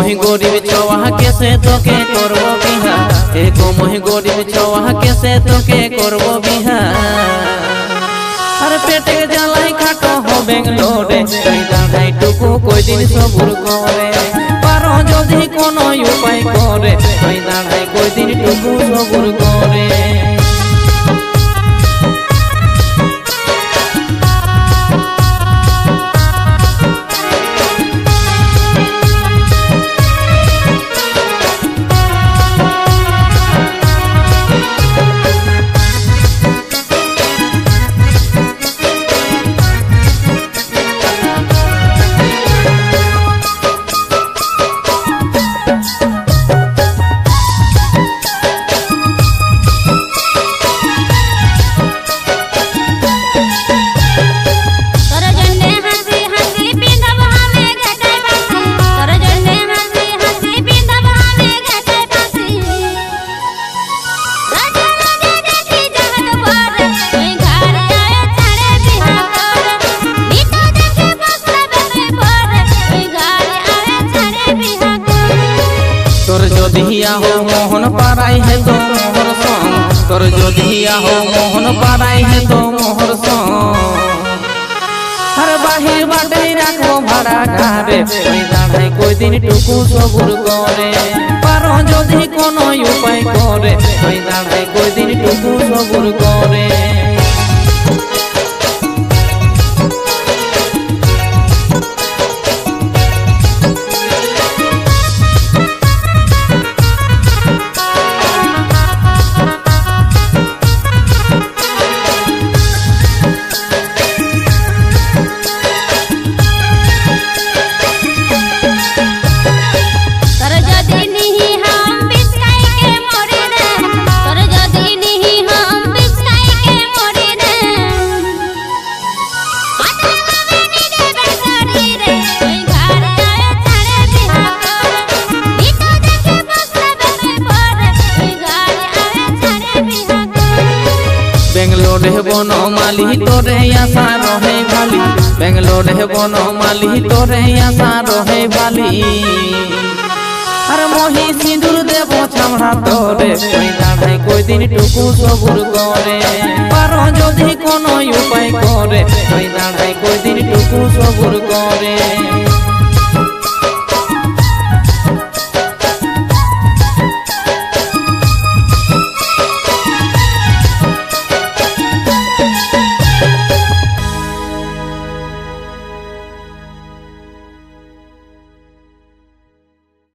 मोहि गरीब छवा कैसे तोके करबो बिहा एको मोहि गरीब छवा कैसे तोके करबो बिहा अरे पेटे জ্বালাই খাটো हो बेंगलोरे তুই দাঁড়াই টুকু কই দিন সবুর করে পারো যদি কোনো উপায় করে তুই দাঁড়াই কই দিন টুকু সবুর করে तोर जोधिया हो मोहन पाराई है तो मोहर संग तोर जोधिया हो मोहन पाराई है तो मोहर संग हर बाहिर बाटे राखो भाड़ा घरे कोई दाढ़ाई कोई दिन टुकु सबुर करे पारो जोधि कोनो उपाय करे कोई दाढ़ाई कोई दिन टुकु सबुर करे बेंगलोर है बनमाली तोरे आशा रहे भाली बेंगलोर है बनमाली तोरे आशा रहे भाली अरे मोहि सिंदूर देबो छमड़ा तोरे कोई दाढ़ाई कोई दिन टुकु सबुर करे पारो जोधि कोनो उपाय करे कोई दाढ़ाई कोई दिन टुकु सबुर करे।